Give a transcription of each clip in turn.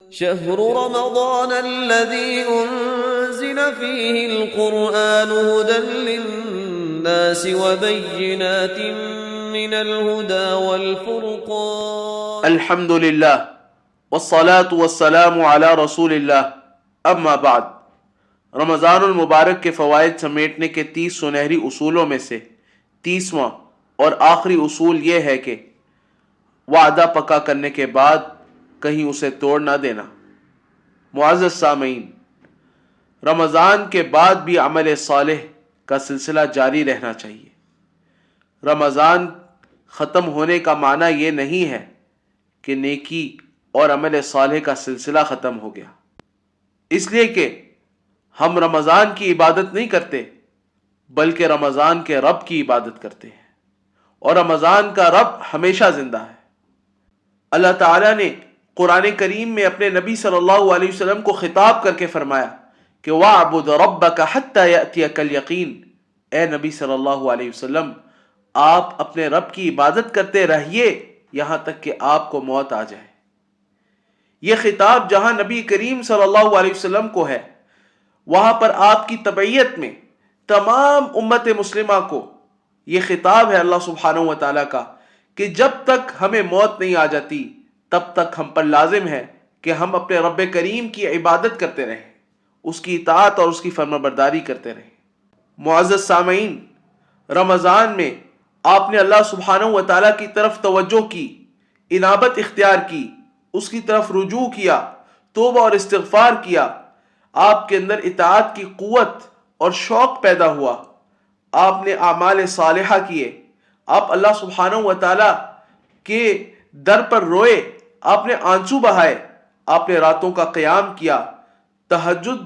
شهر رمضان الذي أنزل فيه القرآن هدى للناس وبينات من الهدى والفرقان الحمد للہ والصلاة والسلام علی رسول اللہ اما بعد۔ رمضان المبارک کے فوائد سمیٹنے کے 30 سنہری اصولوں میں سے 30واں اور آخری اصول یہ ہے کہ وعدہ پکا کرنے کے بعد کہیں اسے توڑ نہ دینا۔ معزز سامعین، رمضان کے بعد بھی عمل صالح کا سلسلہ جاری رہنا چاہیے۔ رمضان ختم ہونے کا معنی یہ نہیں ہے کہ نیکی اور عمل صالح کا سلسلہ ختم ہو گیا، اس لیے کہ ہم رمضان کی عبادت نہیں کرتے بلکہ رمضان کے رب کی عبادت کرتے ہیں، اور رمضان کا رب ہمیشہ زندہ ہے۔ اللہ تعالیٰ نے قرآن کریم میں اپنے نبی صلی اللہ علیہ وسلم کو خطاب کر کے فرمایا کہ وَاعْبُدْ رَبَّكَ حَتَّى يَأْتِيَكَ الْيَقِينُ، اے نبی صلی اللہ علیہ وسلم، آپ اپنے رب کی عبادت کرتے رہیے یہاں تک کہ آپ کو موت آ جائے۔ یہ خطاب جہاں نبی کریم صلی اللہ علیہ وسلم کو ہے، وہاں پر آپ کی تبعیت میں تمام امت مسلمہ کو یہ خطاب ہے اللہ سبحانہ و تعالیٰ کا کہ جب تک ہمیں موت نہیں آ جاتی تب تک ہم پر لازم ہے کہ ہم اپنے رب کریم کی عبادت کرتے رہیں، اس کی اطاعت اور اس کی فرمانبرداری کرتے رہیں۔ معزز سامعین، رمضان میں آپ نے اللہ سبحانہ و تعالیٰ کی طرف توجہ کی، انابت اختیار کی، اس کی طرف رجوع کیا، توبہ اور استغفار کیا، آپ کے اندر اطاعت کی قوت اور شوق پیدا ہوا، آپ نے اعمال صالحہ کیے، آپ اللہ سبحانہ و تعالیٰ کے در پر روئے، آپ نے آنسو بہائے، آپ نے راتوں کا قیام کیا، تہجد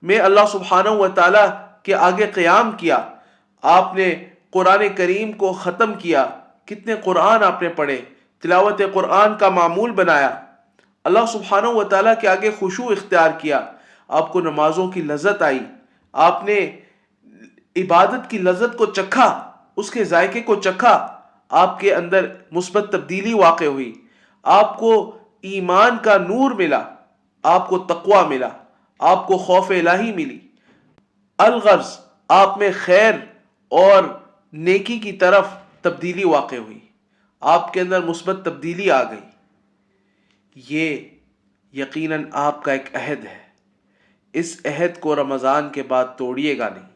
میں اللہ سبحانہ و تعالیٰ کے آگے قیام کیا، آپ نے قرآن کریم کو ختم کیا، کتنے قرآن آپ نے پڑھے، تلاوت قرآن کا معمول بنایا، اللہ سبحانہ و تعالیٰ کے آگے خشوع اختیار کیا، آپ کو نمازوں کی لذت آئی، آپ نے عبادت کی لذت کو چکھا، اس کے ذائقے کو چکھا، آپ کے اندر مثبت تبدیلی واقع ہوئی، آپ کو ایمان کا نور ملا، آپ کو تقوی ملا، آپ کو خوف الہی ملی، الغرض آپ میں خیر اور نیکی کی طرف تبدیلی واقع ہوئی، آپ کے اندر مثبت تبدیلی آ گئی۔ یہ یقیناً آپ کا ایک عہد ہے، اس عہد کو رمضان کے بعد توڑیے گا نہیں۔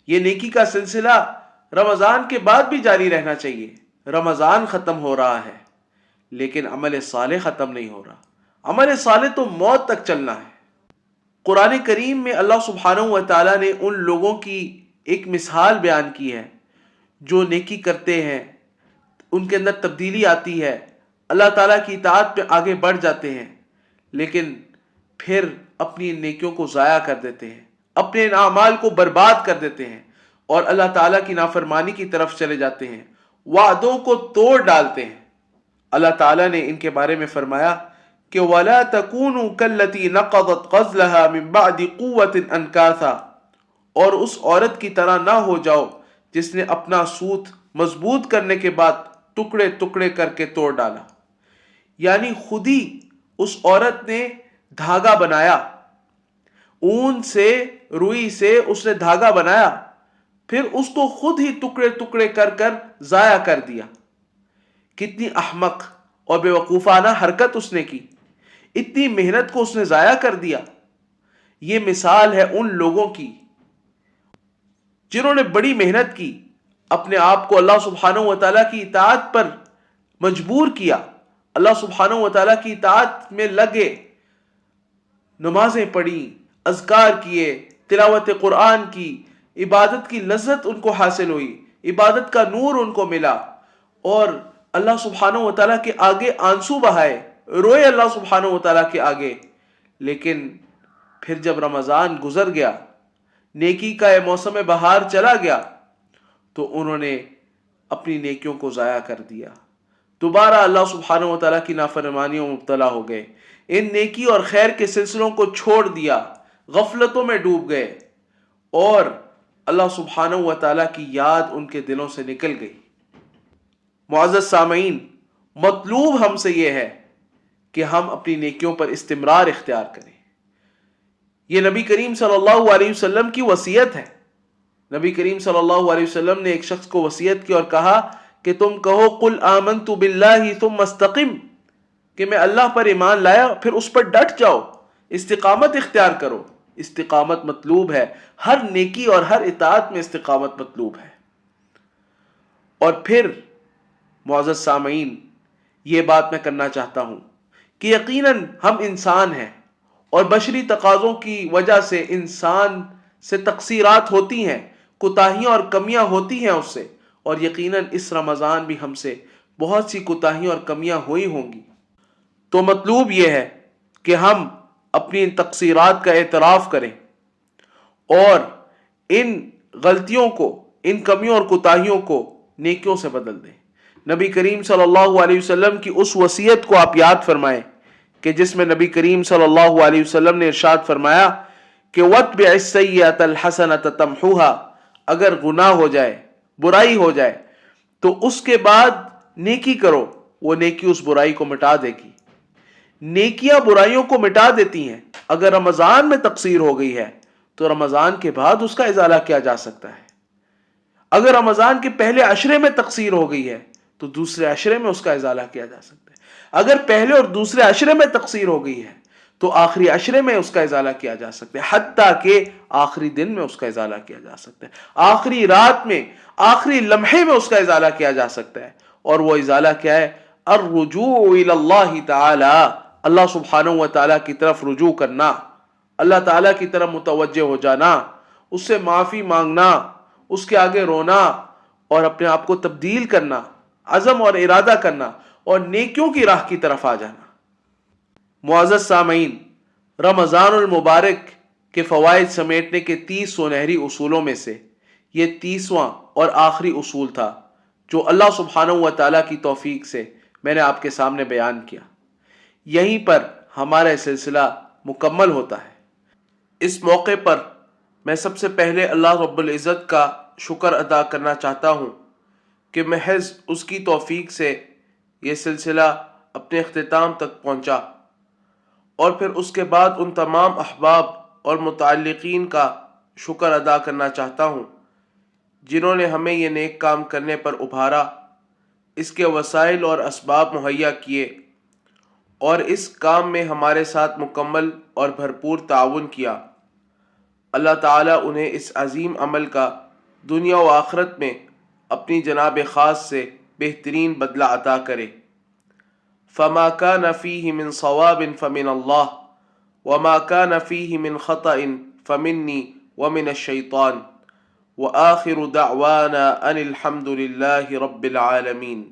یہ نیکی کا سلسلہ رمضان کے بعد بھی جاری رہنا چاہیے۔ رمضان ختم ہو رہا ہے لیکن عمل صالح ختم نہیں ہو رہا، عمل صالح تو موت تک چلنا ہے۔ قرآن کریم میں اللہ سبحانہ و تعالیٰ نے ان لوگوں کی ایک مثال بیان کی ہے جو نیکی کرتے ہیں، ان کے اندر تبدیلی آتی ہے، اللہ تعالیٰ کی اطاعت پہ آگے بڑھ جاتے ہیں، لیکن پھر اپنی نیکیوں کو ضائع کر دیتے ہیں، اپنے اعمال کو برباد کر دیتے ہیں اور اللہ تعالیٰ کی نافرمانی کی طرف چلے جاتے ہیں، وعدوں کو توڑ ڈالتے ہیں۔ اللہ تعالیٰ نے ان کے بارے میں فرمایا کہ وَلَا تَكُونُوا كَالَّتِي نَقَضَتْ غَزْلَهَا مِن بَعْدِ قُوَّةٍ أَنْكَاثًا، اور اس عورت کی طرح نہ ہو جاؤ جس نے اپنا سوت مضبوط کرنے کے بعد ٹکڑے ٹکڑے کر کے توڑ ڈالا۔ یعنی خود ہی اس عورت نے دھاگا بنایا، اون سے، روئی سے اس نے دھاگا بنایا، پھر اس کو خود ہی ٹکڑے ٹکڑے کر کر ضائع کر دیا۔ کتنی احمق اور بے وقوفانہ حرکت اس نے کی، اتنی محنت کو اس نے ضائع کر دیا۔ یہ مثال ہے ان لوگوں کی جنہوں نے بڑی محنت کی، اپنے آپ کو اللہ سبحانہ و تعالیٰ کی اطاعت پر مجبور کیا، اللہ سبحانہ و تعالیٰ کی اطاعت میں لگے، نمازیں پڑھی، اذکار کیے، تلاوت قرآن کی، عبادت کی لذت ان کو حاصل ہوئی، عبادت کا نور ان کو ملا، اور اللہ سبحانہ و تعالیٰ کے آگے آنسو بہائے، روئے اللہ سبحانہ و تعالیٰ کے آگے۔ لیکن پھر جب رمضان گزر گیا، نیکی کا یہ موسم بہار چلا گیا، تو انہوں نے اپنی نیکیوں کو ضائع کر دیا، دوبارہ اللہ سبحانہ و تعالیٰ کی نافرمانیوں میں مبتلا ہو گئے، ان نیکی اور خیر کے سلسلوں کو چھوڑ دیا، غفلتوں میں ڈوب گئے، اور اللہ سبحانہ و تعالیٰ کی یاد ان کے دلوں سے نکل گئی۔ معزز سامعین، مطلوب ہم سے یہ ہے کہ ہم اپنی نیکیوں پر استمرار اختیار کریں۔ یہ نبی کریم صلی اللہ علیہ وسلم کی وصیت ہے۔ نبی کریم صلی اللہ علیہ وسلم نے ایک شخص کو وصیت کی اور کہا کہ تم کہو قل آمنت باللہ ثم استقم، کہ میں اللہ پر ایمان لایا پھر اس پر ڈٹ جاؤ، استقامت اختیار کرو۔ استقامت مطلوب ہے، ہر نیکی اور ہر اطاعت میں استقامت مطلوب ہے۔ اور پھر معزز سامعین، یہ بات میں کرنا چاہتا ہوں کہ یقیناً ہم انسان ہیں اور بشری تقاضوں کی وجہ سے انسان سے تقصیرات ہوتی ہیں، کوتاہیاں اور کمیاں ہوتی ہیں اس سے، اور یقیناً اس رمضان بھی ہم سے بہت سی کوتاہیاں اور کمیاں ہوئی ہوں گی۔ تو مطلوب یہ ہے کہ ہم اپنی ان تقصیرات کا اعتراف کریں اور ان غلطیوں کو، ان کمیوں اور کوتاہیوں کو نیکیوں سے بدل دیں۔ نبی کریم صلی اللہ علیہ وسلم کی اس وصیت کو آپ یاد فرمائیں کہ جس میں نبی کریم صلی اللہ علیہ وسلم نے ارشاد فرمایا کہ وَاتْبِعِ السَّيِّئَةَ الْحَسَنَةَ تَمْحُوهَا، اگر گناہ ہو جائے، برائی ہو جائے تو اس کے بعد نیکی کرو، وہ نیکی اس برائی کو مٹا دے گی۔ نیکیاں برائیوں کو مٹا دیتی ہیں۔ اگر رمضان میں تقصیر ہو گئی ہے تو رمضان کے بعد اس کا ازالہ کیا جا سکتا ہے۔ اگر رمضان کے پہلے عشرے میں تقصیر ہو گئی ہے تو دوسرے عشرے میں اس کا ازالہ کیا جا سکتا ہے۔ اگر پہلے اور دوسرے عشرے میں تقصیر ہو گئی ہے تو آخری عشرے میں اس کا ازالہ کیا جا سکتا ہے، حتیٰ کہ آخری دن میں اس کا ازالہ کیا جا سکتا ہے، آخری رات میں، آخری لمحے میں اس کا ازالہ کیا جا سکتا ہے۔ اور وہ ازالہ کیا ہے؟ الرجوع الی اللہ تعالی، اللہ سبحانہ و تعالیٰ کی طرف رجوع کرنا، اللہ تعالیٰ کی طرف متوجہ ہو جانا، اس سے معافی مانگنا، اس کے آگے رونا اور اپنے آپ کو تبدیل کرنا، عزم اور ارادہ کرنا اور نیکیوں کی راہ کی طرف آ جانا۔ معزز سامعین، رمضان المبارک کے فوائد سمیٹنے کے 30 سنہری اصولوں میں سے یہ 30واں اور آخری اصول تھا جو اللہ سبحانہ و تعالیٰ کی توفیق سے میں نے آپ کے سامنے بیان کیا۔ یہیں پر ہمارا سلسلہ مکمل ہوتا ہے۔ اس موقع پر میں سب سے پہلے اللہ رب العزت کا شکر ادا کرنا چاہتا ہوں کہ محض اس کی توفیق سے یہ سلسلہ اپنے اختتام تک پہنچا، اور پھر اس کے بعد ان تمام احباب اور متعلقین کا شکر ادا کرنا چاہتا ہوں جنہوں نے ہمیں یہ نیک کام کرنے پر ابھارا، اس کے وسائل اور اسباب مہیا کیے اور اس کام میں ہمارے ساتھ مکمل اور بھرپور تعاون کیا۔ اللہ تعالیٰ انہیں اس عظیم عمل کا دنیا و آخرت میں اپنی جناب خاص سے بہترین بدلہ عطا کرے۔ فما كان فيه من صواب فمن الله وما كان فيه من خطأ فمني ومن الشيطان وآخر دعوانا أن الحمد لله رب العالمين۔